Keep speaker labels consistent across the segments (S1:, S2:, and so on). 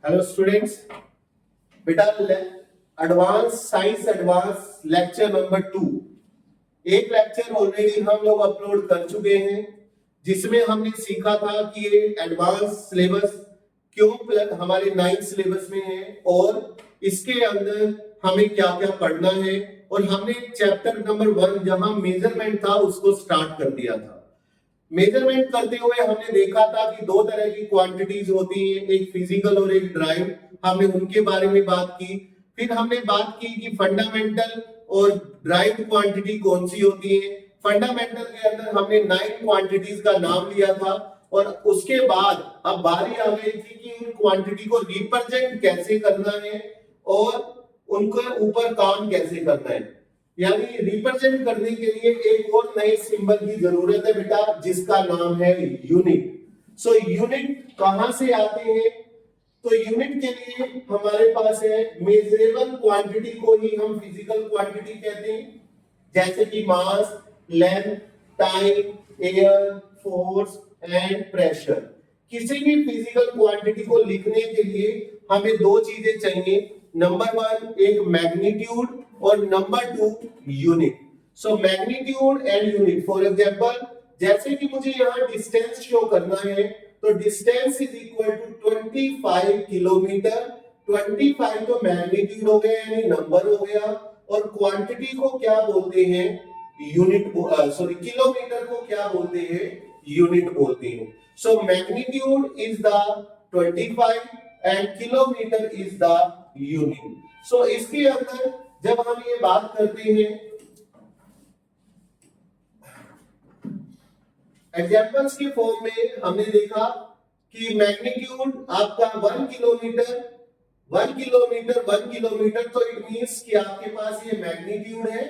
S1: Hello students, बेटा advance science advance lecture number 2 एक lecture already हम लोग अपलोड कर चुके हैं जिसमें हमने सीखा था कि ये एडवांस सिलेबस क्यों हमारे 9th सिलेबस में है और इसके अंदर हमें क्या क्या पढ़ना है। और हमने चैप्टर नंबर 1 जहां मेजरमेंट था उसको स्टार्ट कर दिया था। मेजरमेंट करते हुए हमने देखा था कि दो तरह की क्वांटिटीज होती हैं, एक फिजिकल और एक ड्राइव। हमने उनके बारे में बात की। फिर हमने बात की कि फंडामेंटल और ड्राइव क्वांटिटी कौन सी होती है। फंडामेंटल के अंदर हमने 9 क्वांटिटीज का नाम लिया था और उसके बाद अब बारी आ गई थी कि उन क्वांटिटी को रिप्रेजेंट कैसे करना है और उनके ऊपर काम कैसे करना है। यानी रिप्रेजेंट करने के लिए एक और नए सिंबल की जरूरत है बेटा, जिसका नाम है यूनिट। सो यूनिट कहां से आते हैं? तो यूनिट के लिए हमारे पास है मेजरेबल क्वांटिटी को ही हम फिजिकल क्वांटिटी कहते हैं, जैसे कि mass, length, time, air, force and pressure. किसी भी फिजिकल क्वांटिटी को लिखने के लिए हमें दो चीजें चाहिए, नंबर 1 एक मैग्नीट्यूड और number 2 unit. So magnitude and unit, for example जैसे कि मुझे यहाँ डिस्टेंस शो करना है तो distance is equal to 25 kilometre. 25 तो मैग्नीट्यूड हो गया यानी नंबर हो गया, और क्वांटिटी को क्या बोलते हैं? यूनिट। सॉरी, किलोमीटर को क्या बोलते हैं? यूनिट बोलते हैं। So magnitude is the 25 and kilometre is the unit. So इसके अंदर जब हम ये बात करते हैं एग्जांपल्स के फॉर्म में, हमने देखा कि मैग्नीट्यूड आपका 1 किलोमीटर 1 किलोमीटर 1 किलोमीटर, तो इट मींस कि आपके पास ये मैग्नीट्यूड है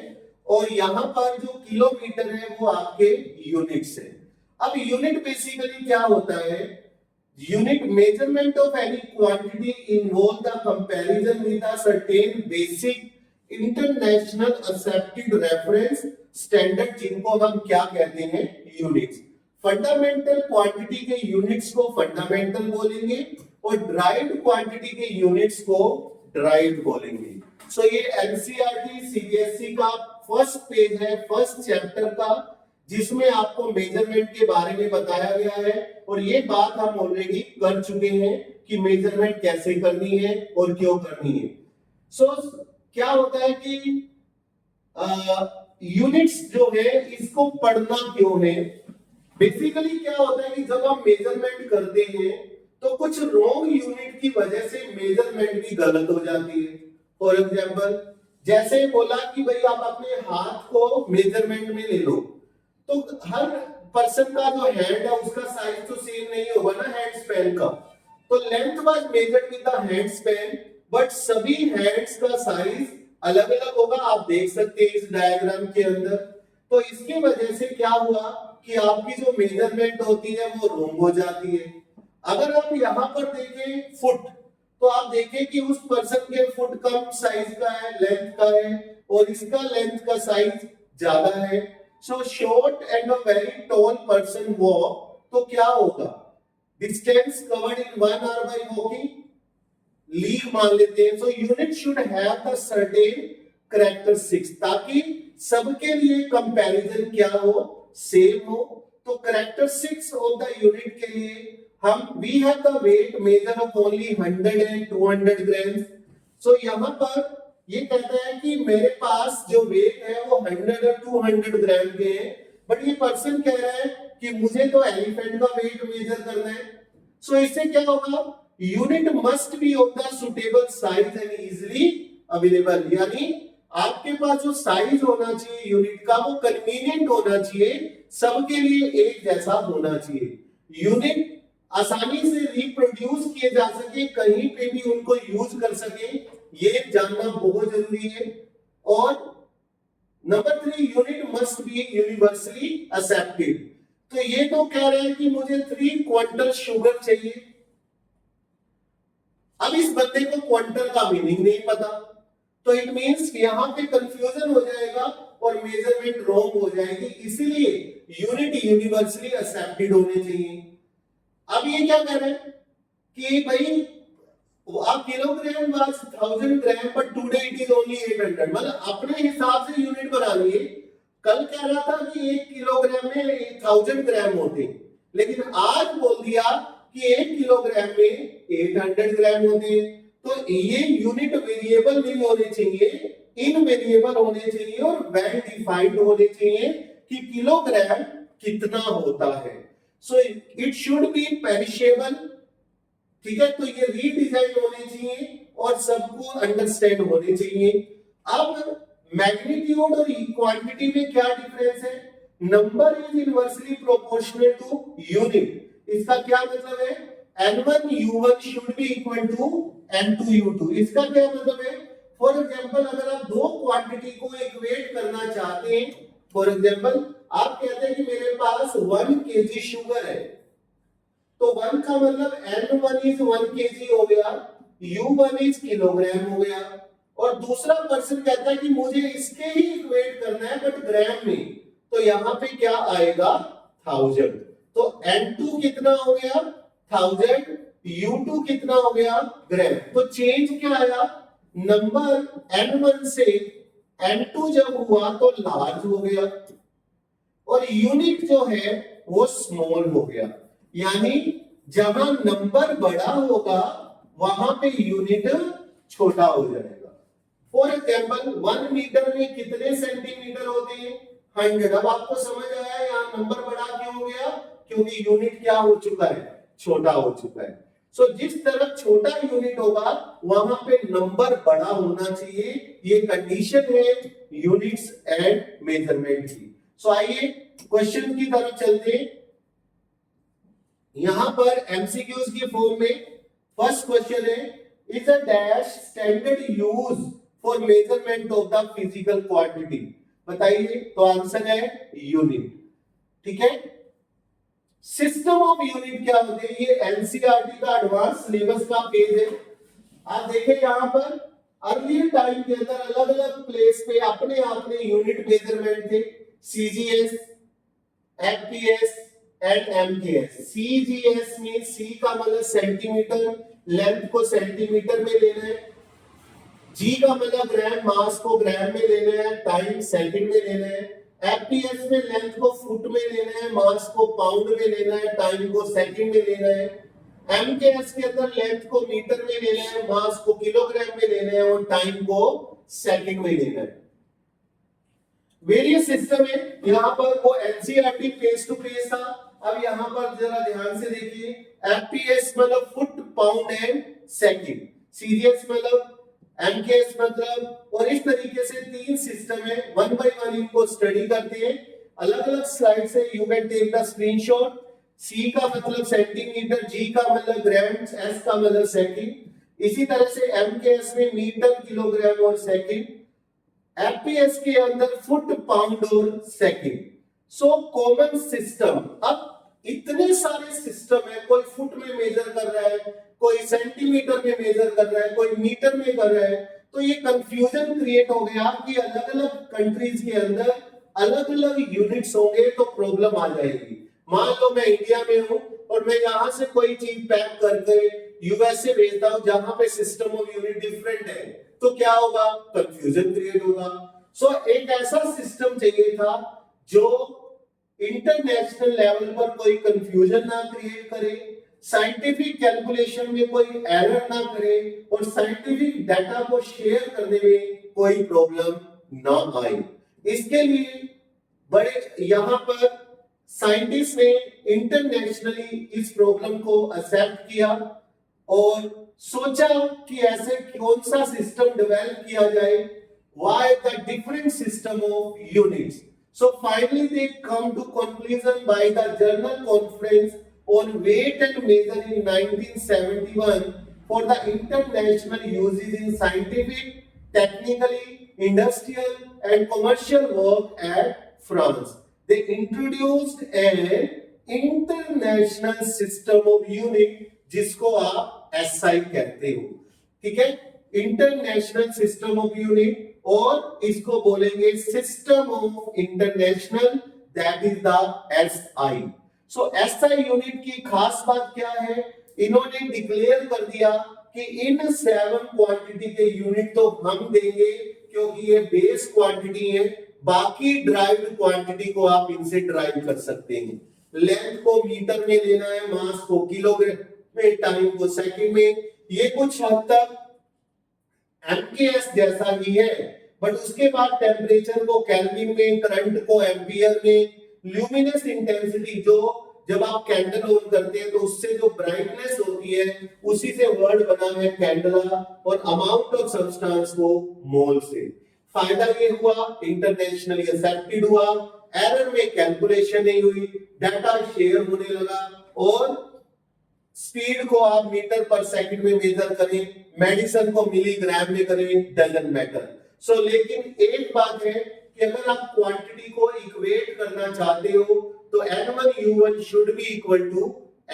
S1: और यहां पर जो किलोमीटर है वो आपके यूनिट्स है। अब यूनिट बेसिकली क्या होता है? Unit measurement of any quantity involve the comparison with a certain basic international accepted reference standard, जिनको हम क्या कहते हैं? यूनिट्स। फंडामेंटल क्वांटिटी के यूनिट्स को फंडामेंटल बोलेंगे और ड्राइव्ड क्वांटिटी के यूनिट्स को ड्राइव्ड बोलेंगे। सो ये एनसीईआरटी सीबीएसई का फर्स्ट पेज है, फर्स्ट चैप्टर का, जिसमें आपको मेजरमेंट के बारे में बताया गया है। और ये बात हम ऑलरेडी कर चुके हैं कि मेजरमेंट कैसे करनी है और क्यों करनी है। सो क्या होता है कि यूनिट्स जो है इसको पढ़ना क्यों है? बेसिकली क्या होता है कि जब हम मेजरमेंट करते हैं तो कुछ रॉन्ग यूनिट की वजह से मेजरमेंट भी गलत हो जाती है। फॉर एग्जांपल जैसे बोला कि भाई आप अपने हाथ को मेजरमेंट में ले लो, तो हर पर्सन का जो हैंड है उसका साइज तो सेम नहीं होगा ना हैंड स्पैन का। तो length was measured with the hand span, but सभी हैंड्स का साइज अलग अलग होगा। आप देख सकते हैं इस डायग्राम के अंदर। तो इसकी वजह से क्या हुआ कि आपकी जो मेजरमेंट होती है वो रॉन्ग हो जाती है। अगर आप यहां पर देखें फुट, तो आप देखें कि उस पर्सन के फुट कम साइज का है, लेंथ का है, और इसका लेंथ का साइज ज्यादा है। So short and a very tall person walk, तो क्या होगा? Distance covered in 1 hour by walking, लीव मान लेते हैं। So unit should have the certain characteristics, ताकि सबके लिए कंपैरिजन क्या हो? सेम हो। तो कैरेक्टरिस्टिक्स ऑफ द यूनिट के लिए हम we have the weight measure of only 100 and 200 grams. So यहां पर ये कहता है कि मेरे पास जो वेट है वो 100 और 200 ग्राम के हैं, बट ये पर्सन कह रहा है कि मुझे तो एलिफेंट का वेट मेजर करना है। सो इससे क्या होगा? Unit must be of the suitable size and easily available, यानी आपके पास जो साइज होना चाहिए यूनिट का वो कन्वीनियंट होना चाहिए, सबके लिए एक जैसा होना चाहिए। यूनिट आसानी से रिप्रोड्यूस किए जा सके, कहीं पे भी उनको यूज कर सके, ये जानना बहुत जरूरी है। और number 3, unit must be universally accepted. तो ये तो कह रहे हैं कि मुझे 3 क्विंटल शुगर चाहिए। अब इस बंदे को क्विंटल का मीनिंग नहीं पता, तो इट मींस यहां पे कंफ्यूजन हो जाएगा और मेजरमेंट रॉन्ग हो जाएगी। इसीलिए यूनिट यूनिवर्सली एक्सेप्टेड होने चाहिए। अब ये क्या कह रहे हैं कि भाई kilogram was 1000 gram but today it is only 800। मतलब अपने हिसाब से यूनिट बना लिए। कल कह रहा था कि 1 किलोग्राम में 1000 ग्राम होते, लेकिन आज बोल दिया कि 1 किलोग्राम में 800 ग्राम होते हैं। तो ये यूनिट वेरिएबल नहीं होने चाहिए, इनवेरिएबल होने चाहिए और वेल डिफाइंड होने चाहिए कि किलोग्राम कितना होता है। So it should be perishable, ठीक है। तो ये रीडिजाइन होने चाहिए और सबको अंडरस्टैंड होने चाहिए। अब मैग्नीट्यूड और क्वांटिटी में क्या डिफरेंस है? Number is inversely proportional to unit. इसका क्या मतलब है? n1 u1 should be equal to n2 u2। इसका क्या मतलब है? फॉर एग्जांपल अगर आप दो क्वांटिटी को इक्वेट करना चाहते हैं, फॉर एग्जांपल आप कहते हैं कि मेरे पास 1 kg शुगर है, तो 1 का मतलब n1 इज 1 kg हो गया, u1 इज किलोग्राम हो गया। और दूसरा पर्सन कहता है कि मुझे इसके ही इक्वेट करना है बट ग्राम में, तो यहां पे क्या आएगा? 1000। तो n2 कितना हो गया? 1000। u2 कितना हो गया? ग्राम। तो चेंज क्या आया? नंबर n1 से n2 जब हुआ तो लार्ज हो गया और यूनिट जो है वो स्मॉल हो गया। यानी जहां नंबर बड़ा होगा वहां पे यूनिट छोटा हो जाएगा। फॉर एग्जांपल 1 मीटर में कितने सेंटीमीटर होते हैं? 100। अब आपको समझ आया यहाँ नंबर बड़ा क्यों हो गया? क्योंकि यूनिट क्या हो चुका है? छोटा हो चुका है। सो जिस तरफ छोटा यूनिट होगा वहां पे नंबर बड़ा होना चाहिए। ये कंडीशन है यूनिट्स एंड मेजरमेंट की। सो आइए क्वेश्चन की तरफ चलते हैं। यहां पर एमसीक्यूज की फॉर्म में फर्स्ट क्वेश्चन है, is a dash standard use for measurement of the physical quantity. बताइए। तो आंसर है यूनिट, ठीक है। सिस्टम ऑफ यूनिट क्या होते हैं? ये एनसीईआरटी का एडवांस सिलेबस का पेज है। आप देखें यहां पर अर्लियर टाइम के अंदर अलग अलग प्लेस पे अपने अपने यूनिट मेजरमेंट थे। CGS, FPS and MKS. CGS में सी का मतलब सेंटीमीटर, लेंथ को सेंटीमीटर में लेना है। जी का मतलब ग्राम, मास को ग्राम में लेना है, टाइम सेकंड में लेना है। एफपीएस में लेंथ को फुट में लेना है, मास को पाउंड में लेना है, टाइम को सेकंड में लेना है। एमकेएस के अंदर लेंथ को मीटर में लेना है, मास को किलोग्राम में लेना है और टाइम को सेकंड में लेना है। वेरियस सिस्टम है। यहाँ पर वो एनसीईआरटी फेस टू फेस था। अब यहाँ पर जरा ध्यान से देखिए, एफपीएस मतलब foot, pound and second. CGS मतलब, एमकेएस मतलब, और इस तरीके से 3 सिस्टम है। 1 बाय 1 इनको स्टडी करते हैं। अलग अलग स्लाइड से you can take the screenshot. C का मतलब सेंटीमीटर, जी का मतलब ग्राम, एस का मतलब सेकंड। इसी तरह से एमकेएस में मीटर, किलोग्राम और सेकंड। एफपीएस के अंदर फुट, पाउंड और सेकंड। So common system. अब इतने सारे सिस्टम है, कोई फुट में मेजर कर रहा है, कोई सेंटीमीटर में मेजर कर रहा है, कोई मीटर में कर रहा है। तो ये कंफ्यूजन क्रिएट हो गया कि अलग अलग कंट्रीज के अंदर अलग अलग यूनिट्स होंगे तो प्रॉब्लम आ जाएगी। मान लो मैं इंडिया में हूं और मैं यहां से कोई चीज पैक करके यूएसए भेजता हूं जहां पे सिस्टम ऑफ यूनिट डिफरेंट है, तो क्या होगा? कंफ्यूजन क्रिएट होगा। सो एक ऐसा सिस्टम चाहिए था जो इंटरनेशनल लेवल पर कोई कंफ्यूजन ना क्रिएट करे, साइंटिफिक कैलकुलेशन में कोई एरर ना करे और साइंटिफिक डाटा को शेयर करने में कोई प्रॉब्लम ना आए। इसके लिए बड़े यहां पर साइंटिस्ट ने इंटरनेशनली इस प्रॉब्लम को एक्सेप्ट किया और सोचा कि ऐसे कौन सा सिस्टम डेवलप किया जाए, why the different system of units. So finally they come to conclusion by the General Conference on Weight and Measure in 1971 for the international uses in scientific, technically, industrial and commercial work at France. They introduced an international system of unit जिसको आप SI कहते हो, ठीक है। International system of unit, और इसको बोलेंगे system of international, that is the SI. So SI unit की खास बात क्या है? इन्होंने डिक्लेयर कर दिया कि इन 7 क्वांटिटी के यूनिट तो हम देंगे क्योंकि ये बेस क्वांटिटी है, बाकी ड्राइव्ड क्वांटिटी को आप इनसे ड्राइव कर सकते हैं। लेंथ को मीटर में लेना है, मास को किलोग्राम में, टाइम को सेकंड में। ये कुछ हद तक एमकेएस जैसा ही है, बट उसके बाद टेम्परेचर को केल्विन में, करंट को एम्पियर में, ल्यूमिनस इंटेंसिटी जो जब आप कैंडल ऑन करते हैं तो उससे जो ब्राइटनेस होती है उसी से वर्ड बना है कैंडला, और अमाउंट ऑफ सब्सटेंस को मोल से। फायदा ये हुआ इंटरनेशनली एक्सेप्टेड हुआ, एरर में कैलकुलेशन नहीं हुई, डाटा शेयर होने लगा, और स्पीड को आप मीटर पर सेकंड में मेजर करें, मेडिसिन को मिलीग्राम में करें, डजंट मैटर। सो लेकिन एक बात है कि अगर आप क्वांटिटी को इक्वेट करना चाहते हो तो N1U1 should be equal to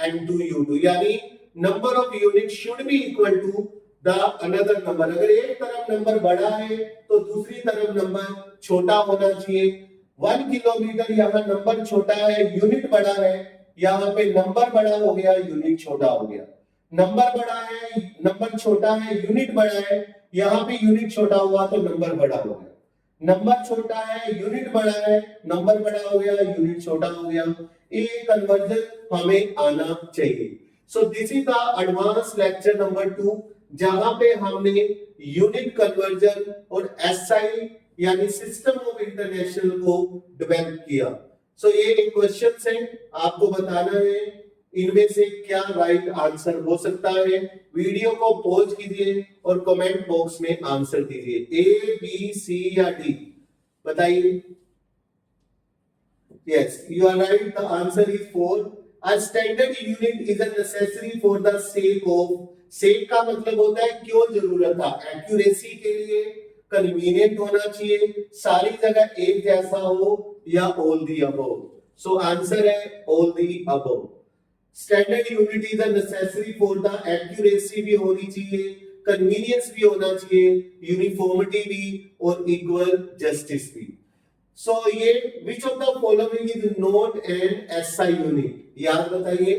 S1: N2U2, यानी number of unit should be equal to the another number। अगर एक तरफ नंबर बड़ा है तो दूसरी तरफ नंबर छोटा होना चाहिए। 1 किलोमीटर यहाँ नंबर छोटा है, यूनिट बड़ा है, यहाँ पे नंबर बड़ा हो गया, यूनिट छोटा हो गया। नंबर बड़ा है, नंबर छोटा है, यूनिट बड़ा है, यहाँ पे यूनिट छोटा हुआ तो नंबर बड़ा हो गया। नंबर छोटा है, यूनिट बड़ा है, नंबर बड़ा हो गया, यूनिट छोटा हो गया। ये कन्वर्जन हमें आना चाहिए। So this is the advance lecture number 2, जहां पे हमने यूनिट कन्वर्जन और एसआई यानी सिस्टम ऑफ इंटरनेशनल को डेवलप किया। सो ये एक क्वेश्चन है, आपको बताना है इनमें से क्या राइट आंसर हो सकता है। वीडियो को पॉज कीजिए और कमेंट बॉक्स में आंसर दीजिए, ए बी सी या डी, बताइए। Yes, you are right, the answer is 4। A standard unit is a necessary for the sake of, sake का मतलब होता है क्यों जरूरत है, एक्यूरेसी के लिए, कन्वीनियंट होना चाहिए, सारी जगह एक जैसा हो, या all the above. So answer है all the above. Standard unit is a necessary for the accuracy भी होनी चाहिए, कन्वीनियंस भी होना चाहिए, यूनिफॉर्मिटी भी और इक्वल जस्टिस भी। सो ये which of the following is not an SI unit, याद बताइए।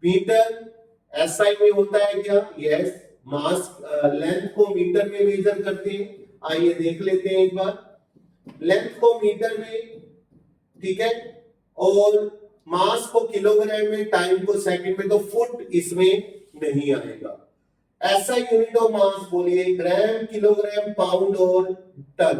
S1: मीटर एसआई में होता है क्या? यस। मास लेंथ को मीटर में मेजर करते हैं, आइए देख लेते हैं एक बार। लेंथ को मीटर में, ठीक है, और मास को किलोग्राम में, टाइम को सेकंड में, तो फुट इसमें नहीं आएगा। ऐसा यूनिट ऑफ मास बोलिए, ग्राम, किलोग्राम, पाउंड और टन।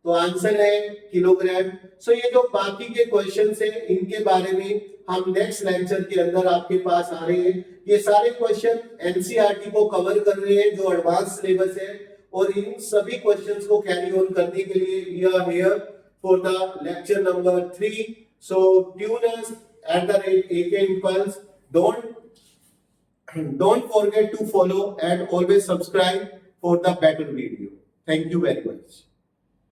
S1: तो आंसर है किलोग्राम। सो ये जो बाकी के क्वेश्चंस हैं इनके बारे में हम नेक्स्ट लेक्चर के अंदर आपके पास आ रहे हैं। ये सारे क्वेश्चन एनसीईआरटी को कवर कर रहे हैं जो एडवांस सिलेबस है, और इन सभी क्वेश्चंस को कैरी ऑन करने के लिए we are here for the lecture number 3. So tune us at the rate AK Impulse. Don't forget to follow and always subscribe for the better video. Thank you very much.